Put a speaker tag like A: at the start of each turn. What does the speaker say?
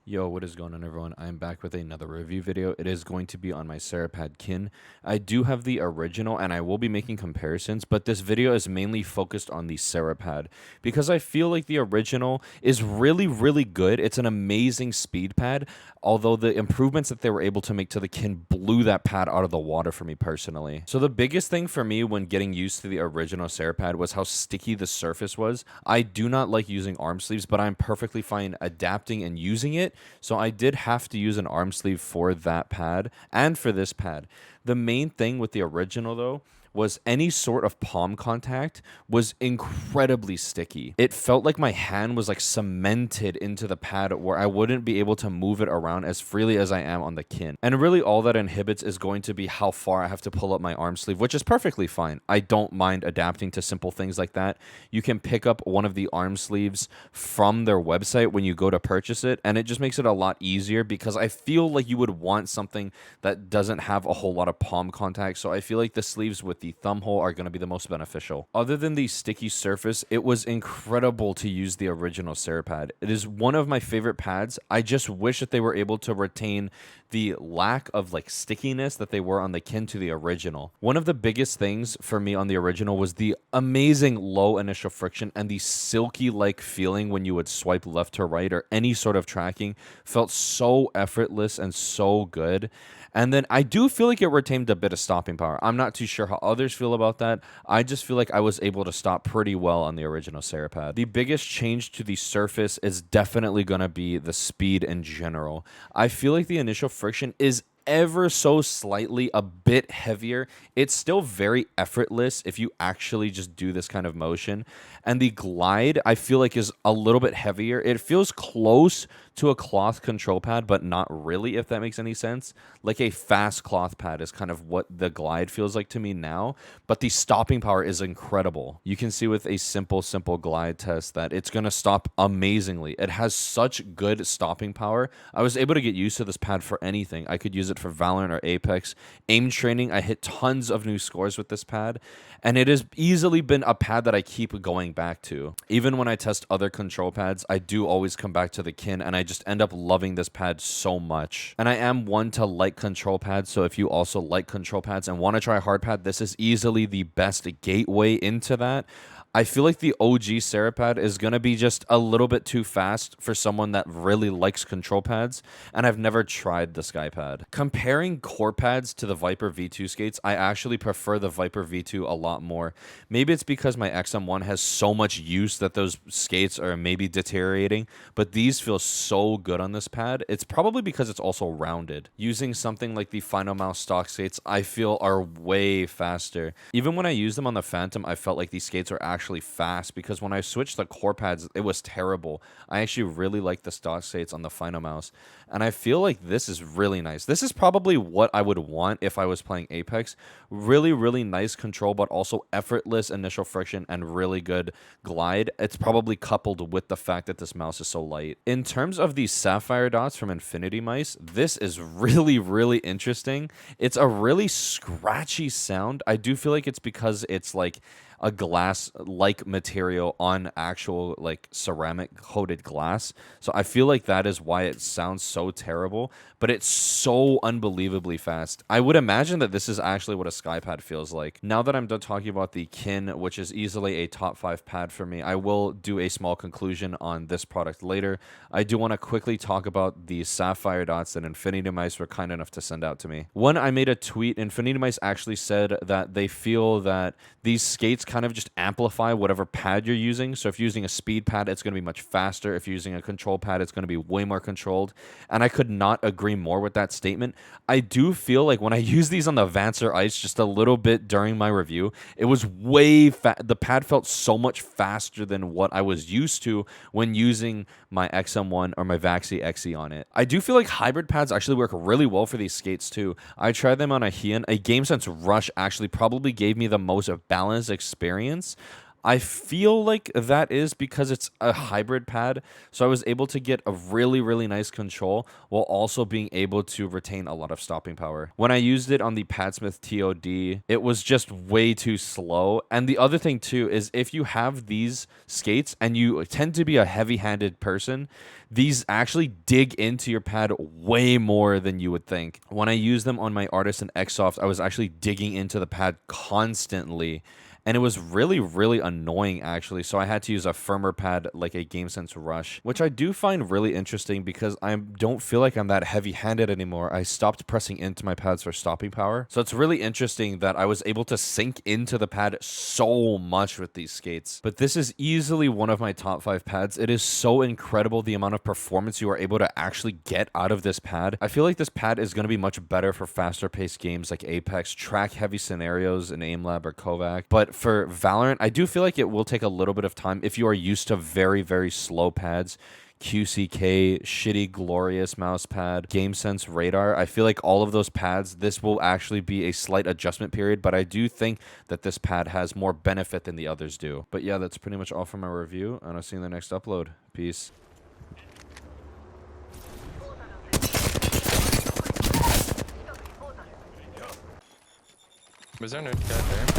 A: Yo, what is going on, everyone? I'm back with another review video. It is going to be on my Cerapad Kin. I do have the original and I will be making comparisons, but this video is mainly focused on the Cerapad because I feel like the original is really good. It's an amazing speed pad, although the improvements that they were able to make to the Kin blew that pad out of the water for me personally. So the biggest thing for me when getting used to the original Cerapad was how sticky the surface was. I do not like using arm sleeves, but I'm perfectly fine adapting and using it. So I did have to use an arm sleeve for that pad and for this pad. The main thing with the original, though, was any sort of palm contact was incredibly sticky. It felt like my hand was like cemented into the pad where I wouldn't be able to move it around as freely as I am on the Kin. And really all that inhibits is going to be how far I have to pull up my arm sleeve, which is perfectly fine. I don't mind adapting to simple things like that. You can pick up one of the arm sleeves from their website when you go to purchase it, and it just makes it a lot easier because I feel like you would want something that doesn't have a whole lot of palm contact. So I feel like the sleeves with the thumb hole are going to be the most beneficial. Other than the sticky surface, it was incredible to use the original Cerapad. It is one of my favorite pads. I just wish that they were able to retain the lack of like stickiness that they were on the Kin to the original. One of the biggest things for me on the original was the amazing low initial friction and the silky like feeling when you would swipe left to right or any sort of tracking felt so effortless and so good. And then I do feel like it retained a bit of stopping power. I'm not too sure how others feel about that. I just feel like I was able to stop pretty well on the original Cerapad. The biggest change to the surface is definitely going to be the speed in general. I feel like the initial friction is ever so slightly a bit heavier. It's still very effortless if you actually just do this kind of motion. And the glide, I feel like, is a little bit heavier. It feels close to a cloth control pad, but not really, if that makes any sense. Like a fast cloth pad is kind of what the glide feels like to me now, but the stopping power is incredible. You can see with a simple glide test that it's going to stop amazingly. It has such good stopping power. I was able to get used to this pad for anything. I could use it for Valorant or Apex. Aim training, I hit tons of new scores with this pad, and it has easily been a pad that I keep going back to. Even when I test other control pads, I do always come back to the Kin, and I just end up loving this pad so much. And I am one to like control pads, so if you also like control pads and want to try hard pad, this is easily the best gateway into that. I feel like the OG Cerapad is going to be just a little bit too fast for someone that really likes control pads, and I've never tried the Skypad. Comparing core pads to the Viper V2 skates, I actually prefer the Viper V2 a lot more. Maybe it's because my XM1 has so much use that those skates are maybe deteriorating, but these feel so good on this pad. It's probably because it's also rounded. Using something like the Final Mouse stock skates, I feel are way faster. Even when I use them on the Phantom, I felt like these skates are actually fast because when I switched the core pads, it was terrible. I actually really like the stock skates on the Final Mouse, and I feel like this is really nice. This is probably what I would want if I was playing Apex. Really nice control, but also effortless initial friction and really good glide. It's probably coupled with the fact that this mouse is so light. In terms of the Sapphire Dots from Infinity Mice, this is really interesting. It's a really scratchy sound. I do feel like it's because it's like a glass like material on actual like ceramic coated glass. So I feel like that is why it sounds so terrible, but it's so unbelievably fast. I would imagine that this is actually what a Skypad feels like. Now that I'm done talking about the Kin, which is easily a top 5 pad for me, I will do a small conclusion on this product later. I do want to quickly talk about the Sapphire Dots that Infinity Mice were kind enough to send out to me. One, I made a tweet. Infinity Mice actually said that they feel that these skates kind of just amplify whatever pad you're using. So if you're using a speed pad, it's going to be much faster. If you're using a control pad, it's going to be way more controlled. And I could not agree more with that statement. I do feel like when I use these on the Vancer Ice just a little bit during my review, it was way the pad felt so much faster than what I was used to when using my XM1 or my Vaxi XE on it. I do feel like hybrid pads actually work really well for these skates too. I tried them on a Heian. A GameSense Rush actually probably gave me the most balanced experience. I feel like that is because it's a hybrid pad, so I was able to get a really, really nice control while also being able to retain a lot of stopping power. When I used it on the Padsmith TOD, it was just way too slow. And the other thing too is if you have these skates and you tend to be a heavy-handed person, these actually dig into your pad way more than you would think. When I use them on my Artist and Xsoft, I was actually digging into the pad constantly. And it was really, really annoying, actually. So I had to use a firmer pad like a GameSense Rush, which I do find really interesting because I don't feel like I'm that heavy-handed anymore. I stopped pressing into my pads for stopping power. So it's really interesting that I was able to sink into the pad so much with these skates. But this is easily one of my top 5 pads. It is so incredible the amount of performance you are able to actually get out of this pad. I feel like this pad is going to be much better for faster-paced games like Apex, track-heavy scenarios in AimLab or Kovac. But for Valorant, I do feel like it will take a little bit of time if you are used to very, very slow pads. QCK, shitty, glorious mouse pad, GameSense radar. I feel like all of those pads, this will actually be a slight adjustment period, but I do think that this pad has more benefit than the others do. But yeah, that's pretty much all for my review, and I'll see you in the next upload. Peace.
B: Was there no guy there?